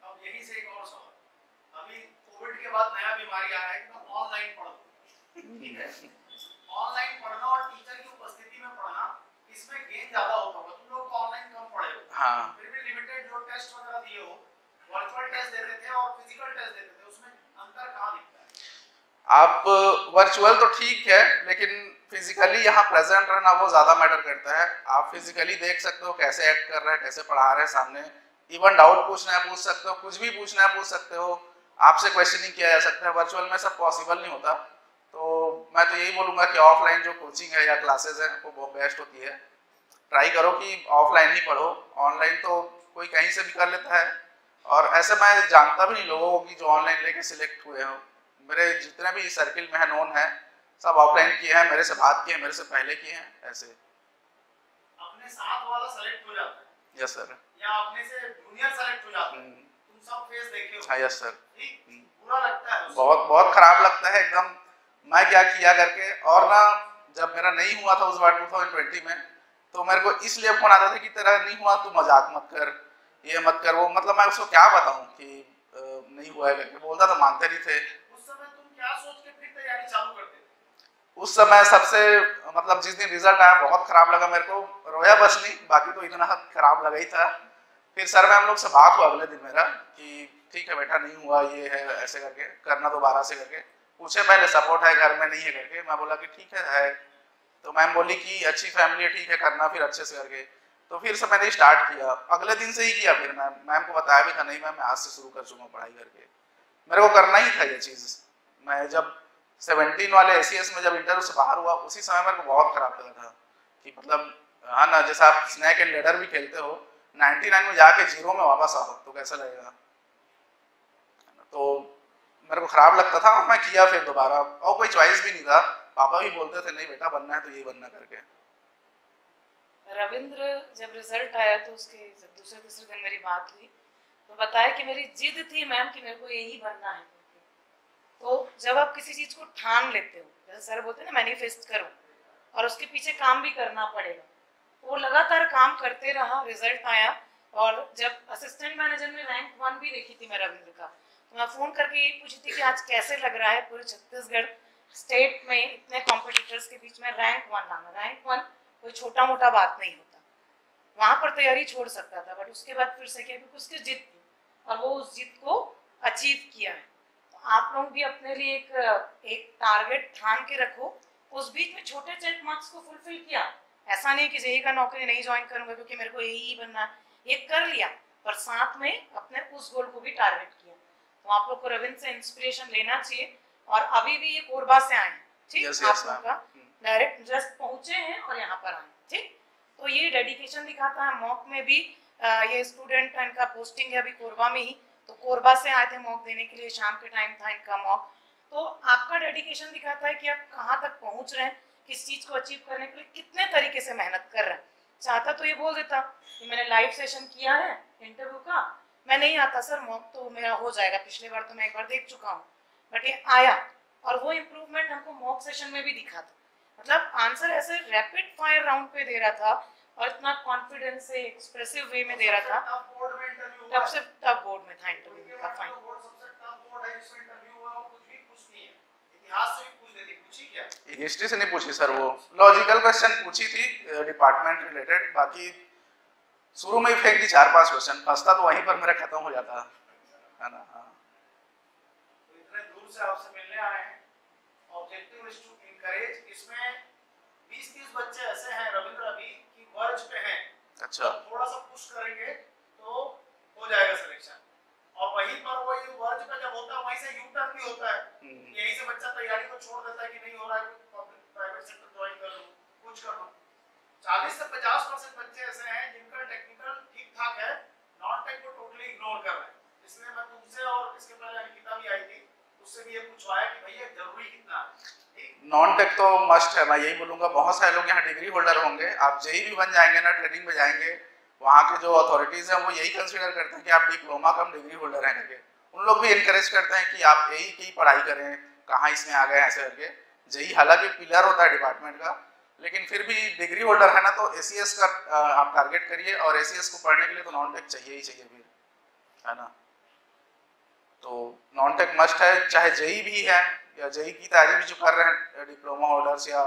अब यही से एक और सवाल, अभी कोविड के बाद नया बीमारी आया है कि ऑनलाइन पढ़ो, ठीक है। ऑनलाइन पढ़ना और टीचर की उपस्थिति में पढ़ना, इसमें गेन ज्यादा होता होगा। तुम लोग ऑनलाइन कम पढ़े हो, हाँ, फिर भी लिमिटेड जो टेस्ट वगैरह दिए हो, वर्चुअल टेस्ट देते थे और फिजिकल टेस्ट देते थे, उसमें अंतर कहाँ दिखता है? आप वर्चुअल तो ठीक है, लेकिन फिजिकली यहाँ प्रेजेंट रहना वो ज्यादा मैटर करता है। आप फिजिकली देख सकते हो कैसे एक्ट कर रहे हैं, कैसे पढ़ा रहे हैं सामने, इवन डाउट पूछना है पूछ सकते हो, कुछ भी पूछना है पूछ सकते हो, आपसे क्वेश्चनिंग किया जा सकता है। वर्चुअल में सब पॉसिबल नहीं होता। तो मैं तो यही बोलूँगा कि ऑफलाइन जो कोचिंग है या क्लासेज है वो बहुत बेस्ट होती है। ट्राई करो कि ऑफलाइन ही पढ़ो, ऑनलाइन तो कोई कहीं से भी कर लेता है। और ऐसे मैं जानता भी नहीं लोगों को कि जो ऑनलाइन लेके सिलेक्ट हुए हो। मेरे जितने भी सर्किल में है नोन है, सब ऑफलाइन किए हैं, मेरे से बात किए, मेरे से पहले किए हैं, ऐसे। अपने साथ वाला सेलेक्ट हो जाता है। Yes sir. या अपने से जूनियर सेलेक्ट हो जाता है, तुम सब फेस देखे हो। हाँ यस सर। ठीक, बुरा लगता है उसको। बहुत बहुत खराब लगता है एकदम, मैं क्या किया करके। और ना जब मेरा नहीं हुआ था उस बार 2020 में, तो मेरे को इसलिए फोन आता था कि तेरा नहीं हुआ तू मजाक मत कर, ये मत कर, वो मतलब मैं उसको क्या बताऊं कि नहीं हुआ है करके। बोलता था, मानते नहीं थे। उस समय तुम क्या सोच के फिर तैयारी चालू करते थे? उस समय सबसे मतलब जिस दिन रिजल्ट आया बहुत खराब लगा मेरे को, रोया बस नहीं, बाकी तो इतना खराब लगा ही था। फिर सर मैम लोग से बात हुआ अगले दिन मेरा कि ठीक है बेटा नहीं हुआ, ये है ऐसे करके, करना दोबारा से करके। पूछे पहले सपोर्ट है घर में नहीं है करके, मैं बोला कि ठीक है। तो मैम बोली कि अच्छी फैमिली है, ठीक है करना फिर अच्छे से करके। तो फिर से मैंने स्टार्ट किया, अगले दिन से ही किया। फिर मैम को बताया भी था, नहीं मैम मैं आज से शुरू कर चुका पढ़ाई करके, मेरे को करना ही था ये चीज़। मैं जब 17 वाले एसीएस में जब इंटरव्यू से बाहर हुआ, उसी समय मेरे को बहुत खराब लगा था कि मतलब हाँ ना, जैसे आप स्नैक एंड लेडर भी खेलते हो, 99 में जाके 0 में वापस आओ तो कैसा लगेगा। तो मेरे को खराब लगता था और मैं किया फिर दोबारा, और कोई चॉइस भी नहीं था। पापा भी बोलते थे नहीं बेटा बनना है तो यही बनना करके। रविंद्र जब रिजल्ट आया तो उसके जब दूसरे तीसरे दिन मेरी बात हुई तो बताया कि मेरी जिद थी मैम कि मेरे को यही बनना है। तो जब आप किसी चीज को ठान लेते हो, जैसे सर बोलते हैं ना मैनिफेस्ट करो, और उसके पीछे काम भी करना पड़ेगा, तो वो लगातार काम करते रहा, रिजल्ट आया। और जब असिस्टेंट मैनेजर में रैंक 1 भी देखी थी मैं रविंद्र का, तो मैं फोन करके यही पूछी थी कि आज कैसे लग रहा है पूरे छत्तीसगढ़ स्टेट में इतने कॉम्पिटिटर्स के बीच में रैंक 1 लाना। रैंक 1 कोई छोटा मोटा बात नहीं होता, वहां पर तैयारी छोड़ सकता था, बट उसके बाद फिर से किया क्योंकि उसकी जिद थी और वो उस जिद को अचीव किया है। तो आप लोग भी अपने लिए एक टारगेट ठान के रखो, उस बीच में छोटे चेक मार्क्स को फुलफिल किया। ऐसा नहीं कि जेई का नौकरी नहीं ज्वाइन करूंगा क्योंकि मेरे को यही बनना है, ये कर लिया, पर साथ में अपने उस गोल को भी टारगेट किया। तो आप लोग को रविंद्र से इंस्पिरेशन लेना चाहिए। और अभी भी ये कोरबा से आए, ठीक, आप लोग का डायरेक्ट जस्ट पहुंचे हैं और यहाँ पर आए, ठीक। तो ये डेडिकेशन दिखाता है। मॉक में भी ये स्टूडेंट इनका पोस्टिंग है अभी कोरबा में ही, तो कोरबा से आए थे मॉक देने के लिए, शाम के टाइम था इनका मॉक। तो आपका डेडिकेशन दिखाता है कि आप कहाँ तक पहुंच रहे हैं, किस चीज को अचीव करने के लिए कितने तरीके से मेहनत कर रहे हैं। चाहता तो ये बोल देता कि मैंने लाइव सेशन किया है इंटरव्यू का, मैं नहीं आता सर, मॉक तो मेरा हो जाएगा, पिछले बार तो मैं एक बार देख चुका हूँ, बट ये आया और वो इम्प्रूवमेंट हमको मॉक सेशन में भी दिखा था। मतलब आंसर ऐसे रैपिड फायर राउंड पे दे रहा था और इतना कॉन्फिडेंस से एक्सप्रेसिव वे में दे रहा था। तब से टफ बोर्ड में था इंटरव्यू का फाइन। हिस्ट्री से नहीं पूछी सर, वो लॉजिकल क्वेश्चन पूछी थी डिपार्टमेंट रिलेटेड, बाकी शुरू में ही फेंक दी 4-5 क्वेश्चन, फंसता तो वहीं पर मेरा खत्म हो जाता है ना। हाँ, तो इतने दूर से आपसे मिलने आए हैं, ऑब्जेक्टिव इज टू इनकरेज। इसमें 20-30 बच्चे ऐसे हैं रविंद्र अभी की वर्ज पे हैं, अच्छा, थोड़ा सा पुश करेंगे तो हो जाएगा सिलेक्शन। और वहीं पर वो ये वर्ज पे जब होता है वहीं से यू टर्न भी होता है, यहीं से बच्चा तैयारी को छोड़ देता है कि नहीं हो रहा है, प्राइवेट सेक्टर ज्वाइन कर लूं, कुछ कर लूं। 40 से 50% बच्चे ऐसे हैं जिनका टेक्निकल ठीक ठाक है, नॉन टेक को टोटली इग्नोर कर रहे हैं। इसलिए मैं तुमसे और इसके पहले अंकिता भी आई थी, उससे भी ये पूछवाया कि भैया जरूरी कितना है। नॉन टेक तो मस्ट है, मैं यही बोलूंगा। बहुत सारे लोग यहाँ डिग्री होल्डर होंगे, आप जेई भी बन जाएंगे ना, ट्रेनिंग में जाएंगे, वहाँ के जो अथॉरिटीज हैं वो यही कंसीडर करते हैं कि आप डिप्लोमा कम डिग्री होल्डर हैं करके। उन लोग भी इनकरेज करते हैं कि आप यही की पढ़ाई करें, कहाँ इसमें आ गए ऐसे करके। जेई हालांकि पिलर होता है डिपार्टमेंट का, लेकिन फिर भी डिग्री होल्डर है ना, तो एसीएस का आप टारगेट करिए, और एसीएस को पढ़ने के लिए तो नॉन टेक चाहिए ही चाहिए फिर, है ना। तो नॉन टेक मस्ट है, चाहे जेई भी है या जेई की तैयारी भी जो कर रहे हैं डिप्लोमा होल्डर्स या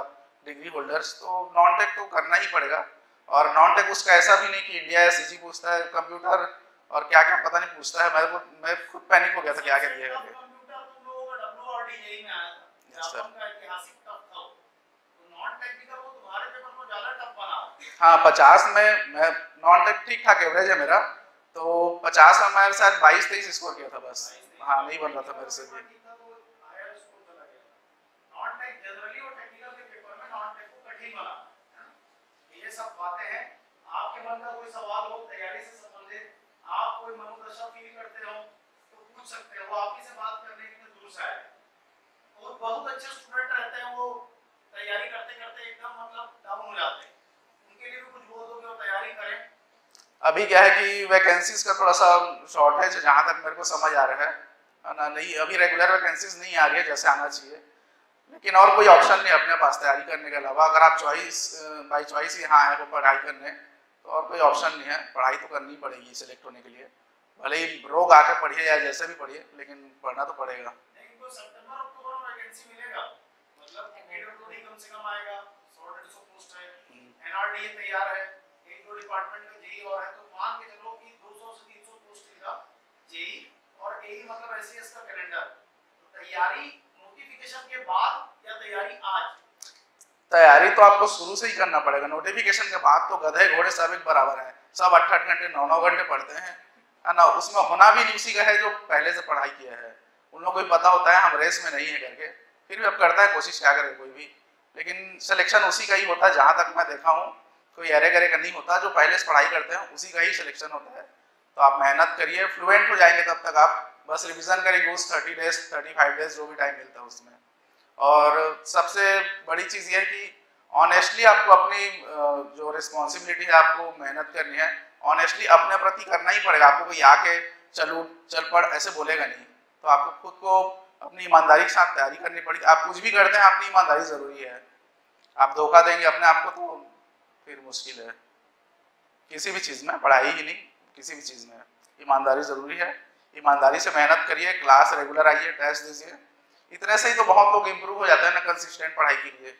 डिग्री होल्डर्स, तो नॉन टेक तो करना ही पड़ेगा। और नॉन टेक उसका ऐसा भी नहीं कि इंडिया एसईजी पूछता है, कंप्यूटर और क्या क्या पता नहीं पूछता है। मैं खुद पैनिक हो गया था क्या क्या दिया करके। कंप्यूटर तुम लोगों का डब्ल्यूआरडी जेई में आया था, जापान का ऐतिहासिक टफ था, तो नॉन टेक्निकल वो तुम्हारे पेपर में ज्यादा टफ बना। हाँ 50 में मैं नॉन टेक ठीक ठाक एवरेज है मेरा, तो 50 में मैं शायद 22-23 स्कोर किया था बस। हाँ नहीं बन रहा था मेरे से भी। नॉन टेक जनरली और टेक्निकल के पेपर में नॉन टेक को कठिन बनाता है। ये सब बातें हैं। आपके मन का कोई सवाल हो तैयारी से संबंधित, आप कोई मनोदशा फील करते हो तो पूछ सकते हो, वो आप ही से बात करने के लिए दूर से आए। और बहुत अच्छे स्टूडेंट रहते हैं, वो तैयारी करते करते एकदम मतलब डाउन हो जाते हैं, उनके लिए भी कुछ बोल दो कि वो तैयारी करें। अभी क्या है कि वैकेंसीज का थोड़ा सा शॉर्टेज है जहाँ तक मेरे को समझ आ रहा है ना, नहीं अभी रेगुलर वैकेंसीज नहीं आ रही है जैसे आना चाहिए, लेकिन और कोई ऑप्शन नहीं अपने पास तैयारी करने के अलावा। अगर आप चॉइस बाई चॉइस यहाँ आए वो पढ़ाई करने, तो और कोई ऑप्शन नहीं है, पढ़ाई तो करनी पड़ेगी सिलेक्ट होने के लिए, भले ही रोग आके पढ़िए या जैसे भी पढ़िए, लेकिन पढ़ना तो पड़ेगा। लेकिन कोई सितंबर अक्टूबर में वैकेंसी मिलेगा, मतलब एडब्ल्यूडी कम से कम आएगा, 100-150 पोस्ट है, एनआरडीए तैयार है, एक दो डिपार्टमेंट में जेई और है, तो मान के चलो कि 200 से 300 पोस्ट का जेई और एई मतलब एससीएस का कैलेंडर। तो तैयारी नोटिफिकेशन के बाद या तैयारी आज? तैयारी तो आपको शुरू से ही करना पड़ेगा, नोटिफिकेशन के बाद तो गधे घोड़े सब एक बराबर हैं, सब 8-8 घंटे 9-9 घंटे पढ़ते हैं, है ना। उसमें होना भी नहीं उसी का है जो पहले से पढ़ाई किया है, उन लोगों को भी पता होता है हम रेस में नहीं है करके, फिर भी अब करता है कोशिश, क्या करे कोई भी, लेकिन सिलेक्शन उसी का ही होता है जहाँ तक मैं देखा हूँ, कोई अरे गरे का नहीं होता, जो पहले से पढ़ाई करते हैं उसी का ही सिलेक्शन होता है। तो आप मेहनत करिए, फ्लुएंट हो जाएंगे तब तक, आप बस रिविजन करेंगे उस 30 डेज 35 डेज जो भी टाइम मिलता है उसमें। और सबसे बड़ी चीज़ ये है कि ऑनेस्टली आपको अपनी जो रिस्पॉन्सिबिलिटी है आपको मेहनत करनी है, ऑनेस्टली अपने प्रति करना ही पड़ेगा। आपको कोई आके चल पड़ ऐसे बोलेगा नहीं, तो आपको खुद को अपनी ईमानदारी के साथ तैयारी करनी पड़ेगी। आप कुछ भी करते हैं अपनी ईमानदारी ज़रूरी है, आप धोखा देंगे अपने आप को तो फिर मुश्किल है। किसी भी चीज़ में, पढ़ाई ही नहीं किसी भी चीज़ में ईमानदारी ज़रूरी है। ईमानदारी से मेहनत करिए, क्लास रेगुलर आइए, टेस्ट दीजिए, इतने से ही तो बहुत लोग इम्प्रूव हो जाते हैं ना कंसिस्टेंट पढ़ाई के लिए।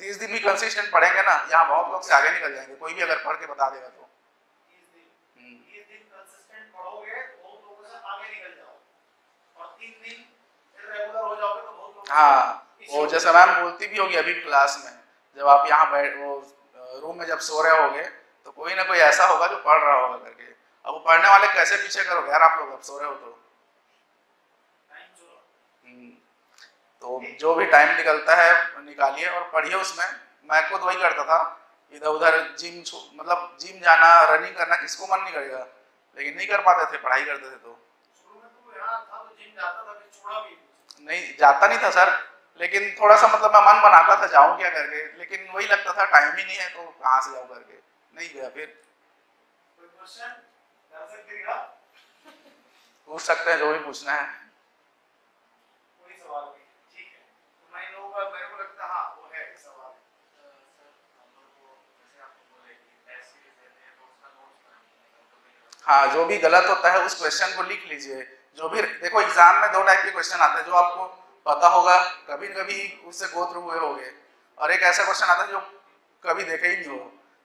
30 दिन भी कंसिस्टेंट पढ़ेंगे ना, यहाँ बहुत लोग से आगे निकल जाएंगे, कोई भी अगर पढ़ के बता देगा तो। 30 दिन कंसिस्टेंट पढ़ोगे तो बहुत लोगों से आगे निकल जाओ, और 3 दिन रेगुलर हो जाओगे तो बहुत लोग। हाँ, वो जैसे मैम बोलती भी होगी अभी क्लास में, जब आप यहाँ बैठ वो रूम में जब सो रहे होगे तो कोई ना कोई ऐसा होगा जो पढ़ रहा होगा करके, अब वो पढ़ने वाले कैसे पीछे करोगे यार आप लोग, अब सो रहे हो तो जो भी टाइम निकलता है निकालिए और पढ़िए उसमें। मैं खुद वही करता था, इधर उधर मतलब जिम जाना, रनिंग करना किसको मन नहीं करेगा, लेकिन नहीं कर पाते थे, पढ़ाई करते थे। तो शुरू में तो यहाँ था तो जिम जाता था, फिर छोड़ा भी नहीं, जाता नहीं था सर, लेकिन थोड़ा सा मतलब मैं मन बनाता था जाऊं क्या करके, लेकिन वही लगता था टाइम ही नहीं है तो कहाँ से जाऊं करके, नहीं गया। फिर कोई क्वेश्चन कर सकते हैं, पूछ सकते हैं जो भी पूछना है। कोई सवाल नहीं, ठीक है। तो मैं लोगों का मेरे को लगता है हाँ वो है सवाल। हाँ, जो भी गलत होता है उस क्वेश्चन को लिख लीजिए। जो भी देखो एग्जाम में 2 टाइप के क्वेश्चन आते हैं, जो आपको पता होगा कभी न कभी उससे गो थ्रू हुए होंगे, और एक ऐसा क्वेश्चन आता है जो कभी देखे ही नहीं हो,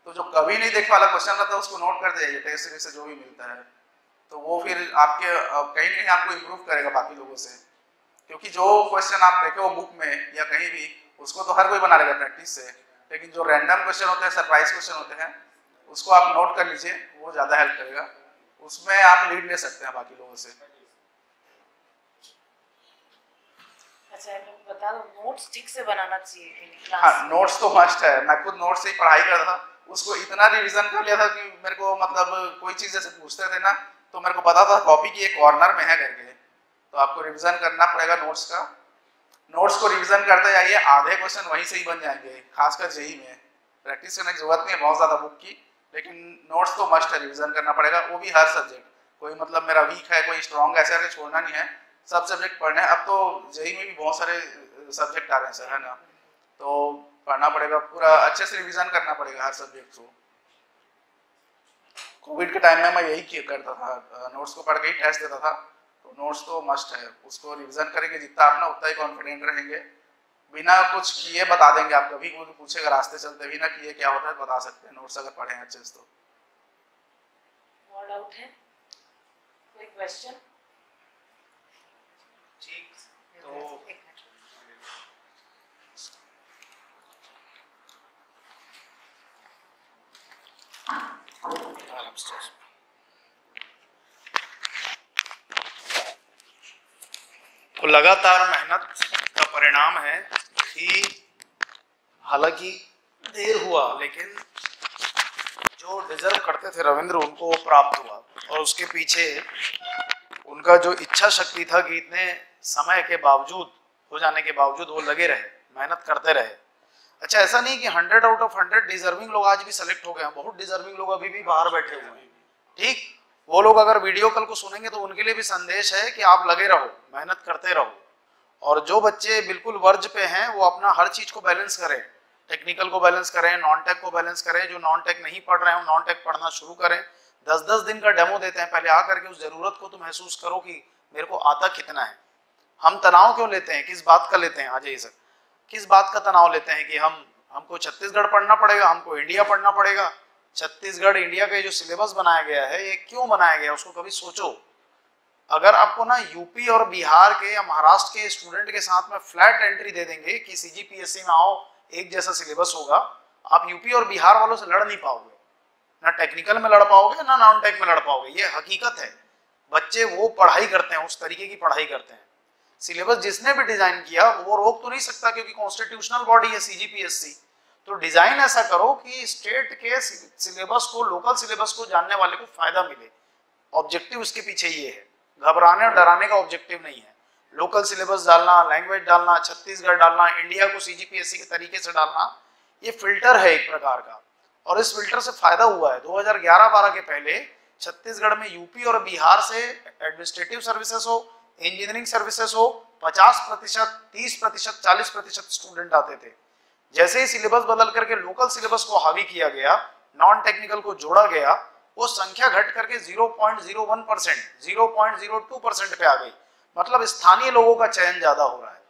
तो जो कभी नहीं देखे वाला क्वेश्चन रहता है उसको नोट कर दीजिए टेस्ट सीरीज से जो भी मिलता है, तो वो फिर आपके कहीं ना कहीं आपको इम्प्रूव करेगा बाकी लोगों से, क्योंकि जो क्वेश्चन आप देखे हो बुक में या कहीं भी उसको तो हर कोई बना लेगा प्रैक्टिस से, लेकिन जो रैंडम क्वेश्चन होते हैं, सरप्राइज क्वेश्चन होते हैं, उसको आप नोट कर लीजिए, वो ज़्यादा हेल्प करेगा, उसमें आप लीड ले सकते हैं बाकी लोगों से। अच्छा बता दो, नोट्स ठीक से बनाना चाहिए। हाँ, नोट्स तो मस्ट है, मैं खुद नोट्स से ही पढ़ाई करता था, उसको इतना रिवीजन कर लिया था कि मेरे को मतलब कोई चीज़ जैसे पूछते थे ना तो मेरे को पता था कॉपी की एक कॉर्नर में है करके, तो आपको रिवीजन करना पड़ेगा नोट्स का। नोट्स को रिवीजन करते जाइए, आधे क्वेश्चन वहीं से ही बन जाएंगे, खासकर जेईई में प्रैक्टिस करने की जरूरत नहीं है बहुत ज़्यादा बुक की, लेकिन नोट्स तो मस्ट है, रिवीजन करना पड़ेगा, वो भी हर सब्जेक्ट। कोई मतलब मेरा वीक है, कोई स्ट्रॉन्ग ऐसे करके छोड़ना नहीं है, सब सब्जेक्ट पढ़ने हैं। अब तो जेईई में भी बहुत सारे सब्जेक्ट आ रहे हैं सर, है ना, तो पढ़ना पड़ेगा, पूरा अच्छे से रिवीजन करना पड़ेगा हर सब्जेक्ट को। कोविड के टाइम में मैं यही करता था, नोट्स को पढ़ के ही टेस्ट देता था, तो नोट्स तो मस्ट है, उसको रिवीजन करेंगे जितना आप ना उतना ही कॉन्फिडेंट रहेंगे, बिना कुछ किए बता देंगे। आप कभी कोई पूछेगा रास्ते चलते भी ना किए क्या होता है बता सकते हैं, नोट्स अगर पढ़े हैं अच्छे से तो। और डाउट है, कोई क्वेश्चन? ठीक, तो तो लगातार मेहनत का परिणाम है कि हालांकि देर हुआ लेकिन जो डिजर्व करते थे रविंद्र उनको वो प्राप्त हुआ, और उसके पीछे उनका जो इच्छा शक्ति था कि इतने समय के बावजूद हो जाने के बावजूद वो लगे रहे, मेहनत करते रहे। अच्छा, ऐसा नहीं कि 100 आउट ऑफ 100 डिजर्विंग लोग आज भी सेलेक्ट हो गए हैं, बहुत डिजर्विंग लोग अभी भी बाहर बैठे हुए हैं। ठीक, वो लोग अगर वीडियो कल को सुनेंगे तो उनके लिए भी संदेश है कि आप लगे रहो, मेहनत करते रहो। और जो बच्चे बिल्कुल वर्ज पे हैं वो अपना हर चीज को बैलेंस करें, टेक्निकल को बैलेंस करें, नॉन टेक को बैलेंस करें। जो नॉन टेक नहीं पढ़ रहे हैं नॉन टेक पढ़ना शुरू करें। 10-10 दिन का डेमो देते हैं, पहले आकर के उस जरूरत को तो महसूस करो कि मेरे को आता कितना है। हम तनाव क्यों लेते हैं, किस बात का लेते हैं? आ जाइए सर, किस बात का तनाव लेते हैं कि हमको छत्तीसगढ़ पढ़ना पड़ेगा, हमको इंडिया पढ़ना पड़ेगा। छत्तीसगढ़ इंडिया का जो सिलेबस बनाया गया है ये क्यों बनाया गया उसको कभी सोचो। अगर आपको ना यूपी और बिहार के या महाराष्ट्र के स्टूडेंट के साथ में फ्लैट एंट्री दे देंगे कि सीजीपीएससी में आओ, एक जैसा सिलेबस होगा, आप यूपी और बिहार वालों से लड़ नहीं पाओगे, ना टेक्निकल में लड़ पाओगे ना नॉन टेक में लड़ पाओगे। ये हकीकत है, बच्चे वो पढ़ाई करते हैं, उस तरीके की पढ़ाई करते हैं। सिलेबस जिसने भी डिजाइन किया वो रोक तो नहीं सकता क्योंकि कॉन्स्टिट्यूशनल बॉडी है सीजीपीएससी। तो डिजाइन ऐसा करो कि स्टेट के सिलेबस को, लोकल सिलेबस को जानने वाले को फायदा मिले। ऑब्जेक्टिव उसके पीछे ये है, घबराने और डराने का ऑब्जेक्टिव नहीं है। लोकल सिलेबस डालना, लैंग्वेज डालना, छत्तीसगढ़ डालना, इंडिया को सीजीपीएससी के तरीके से डालना, ये फिल्टर है एक प्रकार का। और इस फिल्टर से फायदा हुआ है। 2011-12 के पहले छत्तीसगढ़ में यूपी और बिहार से एडमिनिस्ट्रेटिव सर्विसेज हो, इंजीनियरिंग सर्विसेज हो, 50%, 30%, 40% स्टूडेंट आते थे। जैसे ही सिलेबस बदल करके लोकल सिलेबस को हावी किया गया, नॉन टेक्निकल को जोड़ा गया, वो संख्या घट करके 0.01%, 0.02% पे आ गई। मतलब स्थानीय लोगों का चयन ज्यादा हो रहा है।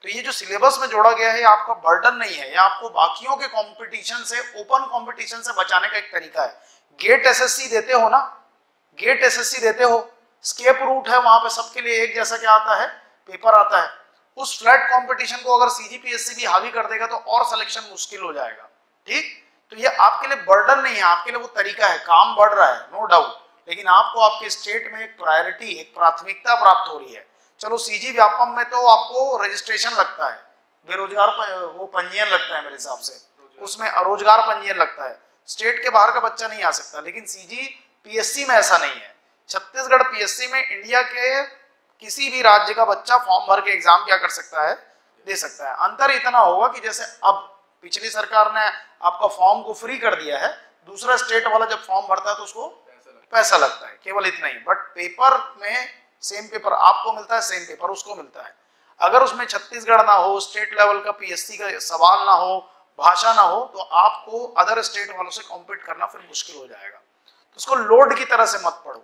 तो ये जो सिलेबस में जोड़ा गया है आपका बर्डन नहीं है, ये आपको बाकियों के कंपटीशन से, ओपन कंपटीशन से बचाने का एक तरीका है। गेट एसएससी देते हो ना, गेट एसएससी देते हो, स्केप रूट है, वहां पे सबके लिए एक जैसा क्या आता है, पेपर आता है। उस फ्लैट कंपटीशन को अगर सीजीपीएससी भी हावी कर देगा तो और सिलेक्शन मुश्किल हो जाएगा। ठीक, तो ये आपके लिए बर्डन नहीं है, आपके लिए वो तरीका है। काम बढ़ रहा है नो डाउट, लेकिन आपको आपके स्टेट में एक प्रायोरिटी, एक प्राथमिकता प्राप्त हो रही है। चलो सीजी व्यापम में तो आपको रजिस्ट्रेशन लगता है, बेरोजगार वो पंजीयन लगता है मेरे हिसाब से, उसमें रोजगार पंजीयन लगता है। स्टेट के बाहर का बच्चा नहीं आ सकता, लेकिन सीजी पीएससी में ऐसा नहीं है। छत्तीसगढ़ पीएससी में इंडिया के किसी भी राज्य का बच्चा फॉर्म भर के एग्जाम क्या कर सकता है, दे सकता है। अंतर इतना होगा कि जैसे अब पिछली सरकार ने आपका फॉर्म को फ्री कर दिया है, दूसरा स्टेट वाला जब फॉर्म भरता है तो उसको पैसा लगता है, केवल इतना ही। बट पेपर में सेम पेपर आपको मिलता है, सेम पेपर उसको मिलता है। अगर उसमें छत्तीसगढ़ ना हो, स्टेट लेवल का पीएससी का सवाल ना हो, भाषा ना हो, तो आपको अदर स्टेट वालों से कॉम्पीट करना फिर मुश्किल हो जाएगा। तो उसको लोड की तरह से मत पढ़ो,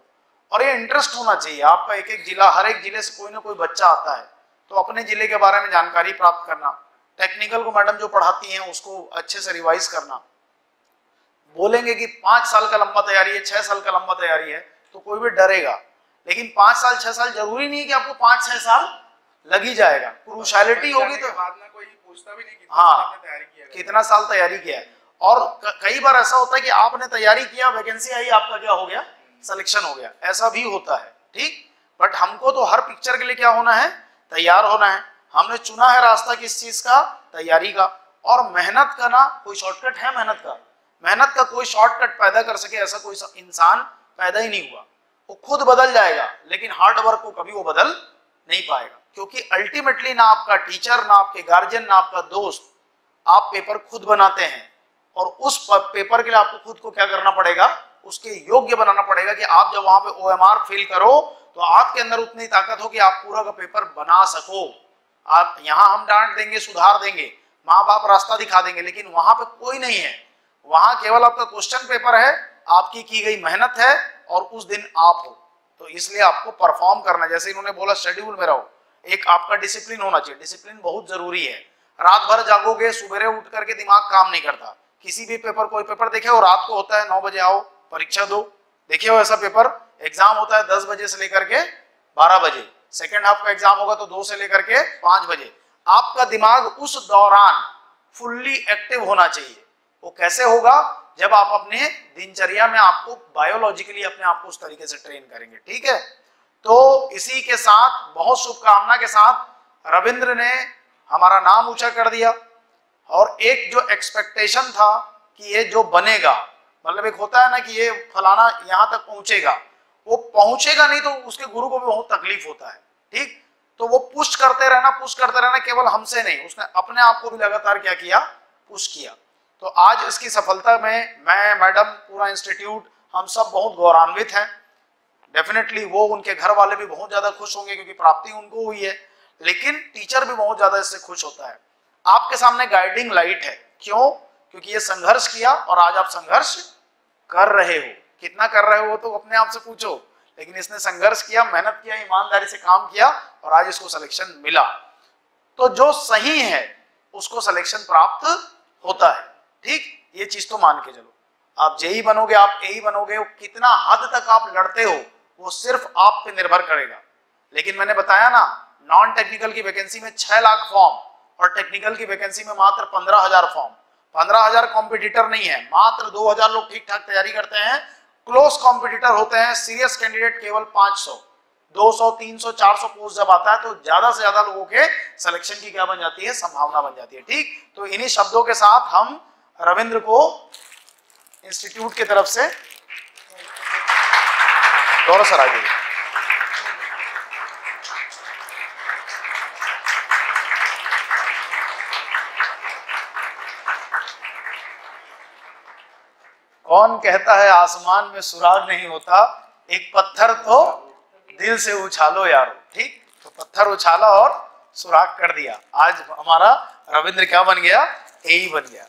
और ये इंटरेस्ट होना चाहिए आपका। एक एक जिला, हर एक जिले से कोई ना कोई बच्चा आता है, तो अपने जिले के बारे में जानकारी प्राप्त करना, टेक्निकल को मैडम जो पढ़ाती हैं उसको अच्छे से रिवाइज करना। बोलेंगे कि 5 साल का लंबा तैयारी है, 6 साल का लंबा तैयारी है, तो कोई भी डरेगा। लेकिन 5 साल 6 साल जरूरी नहीं है कि आपको 5-6 साल लग ही जाएगा। क्रूशैलिटी होगी तो बाद में कोई पूछता भी नहीं कि हाँ कितना साल तैयारी किया है। और कई बार ऐसा होता है कि आपने तैयारी किया, वैकेंसी आई, आपका क्या हो गया, सिलेक्शन हो गया, ऐसा भी होता है। ठीक, बट हमको तो हर पिक्चर के लिए क्या होना है, तैयार होना है। हमने चुना है रास्ता किस चीज का, तैयारी का। और मेहनत का ना कोई शॉर्टकट है, मेहनत का कोई शॉर्टकट पैदा कर सके ऐसा कोई इंसान पैदा ही नहीं हुआ। वो खुद बदल जाएगा, लेकिन हार्ड वर्क को कभी वो बदल नहीं पाएगा। क्योंकि अल्टीमेटली ना आपका टीचर, ना आपके गार्जियन, ना आपका दोस्त, आप पेपर खुद बनाते हैं। और उस पेपर के लिए आपको खुद को क्या करना पड़ेगा, उसके योग्य बनाना पड़ेगा कि आप जब वहां पे ओएमआर फिल करो तो आपके अंदर उतनी ताकत हो कि आप पूरा का पेपर बना सको। आप यहाँ हम डांट देंगे, सुधार देंगे, माँ बाप रास्ता दिखा देंगे, लेकिन वहां पे कोई नहीं है। वहां केवल आपका क्वेश्चन पेपर है, आपकी की गई मेहनत है, और उस दिन आप हो। तो इसलिए आपको परफॉर्म करना, जैसे इन्होंने बोला शेड्यूल में रहो, एक आपका डिसिप्लिन होना चाहिए। डिसिप्लिन बहुत जरूरी है। रात भर जागोगे, सुबह उठ करके दिमाग काम नहीं करता। किसी भी पेपर, कोई पेपर देखे हो रात को होता है 9 बजे आओ परीक्षा दो, देखे हो ऐसा पेपर? एग्जाम होता है 10 बजे से लेकर के 12 बजे, सेकेंड हाफ का एग्जाम होगा तो 2 से लेकर के 5 बजे। आपका दिमाग उस दौरान फुल्ली एक्टिव होना चाहिए। वो कैसे होगा, जब आप अपने दिनचर्या में आपको बायोलॉजिकली अपने आप को उस तरीके से ट्रेन करेंगे। ठीक है, तो इसी के साथ बहुत शुभकामना के साथ रविंद्र ने हमारा नाम ऊंचा कर दिया। और एक जो एक्सपेक्टेशन था कि ये जो बनेगा, मतलब एक होता है ना कि ये फलाना यहां तक पहुंचेगा, वो पहुंचेगा नहीं तो उसके गुरु को भी बहुत तकलीफ होता है। ठीक, तो वो पुश करते रहना, केवल हमसे नहीं, उसने अपने आप को भी लगातार क्या किया, पुश किया। तो आज इसकी सफलता में मैं, मैडम, पूरा इंस्टीट्यूट, हम सब बहुत गौरवान्वित हैं। डेफिनेटली वो, उनके घर वाले भी बहुत ज्यादा खुश होंगे क्योंकि प्राप्ति उनको हुई है, लेकिन टीचर भी बहुत ज्यादा इससे खुश होता है। आपके सामने गाइडिंग लाइट है, क्यों? क्योंकि ये संघर्ष किया और आज आप संघर्ष कर रहे हो। कितना कर रहे हो तो अपने आप से पूछो, लेकिन इसने संघर्ष किया, मेहनत किया, ईमानदारी से काम किया और आज इसको सिलेक्शन मिला। तो जो सही है उसको सिलेक्शन प्राप्त होता है, ठीक? ये चीज तो मान के चलो। आप जेई बनोगे, आप एई बनोगे, कितना हद तक आप लड़ते हो वो सिर्फ आप पे निर्भर करेगा। लेकिन मैंने बताया ना, नॉन टेक्निकल की वैकेंसी में 6 लाख फॉर्म और टेक्निकल की वैकेंसी में मात्र 15,000 फॉर्म। 15,000 कॉम्पिटिटर नहीं है, मात्र 2,000 लोग ठीक ठाक तैयारी करते हैं। क्लोज कॉम्पिटिटर होते हैं, सीरियस कैंडिडेट केवल 500। 200, 300, 400 पोस्ट जब आता है तो ज्यादा से ज्यादा लोगों के सिलेक्शन की क्या बन जाती है, संभावना बन जाती है, ठीक? तो इन्हीं शब्दों के साथ हम रविंद्र को इंस्टीट्यूट की तरफ से गौरव सर आगे। कौन कहता है आसमान में सुराग नहीं होता, एक पत्थर तो दिल से उछालो यारो, ठीक? तो पत्थर उछाला और सुराग कर दिया। आज हमारा रविंद्र क्या बन गया, एई बन गया।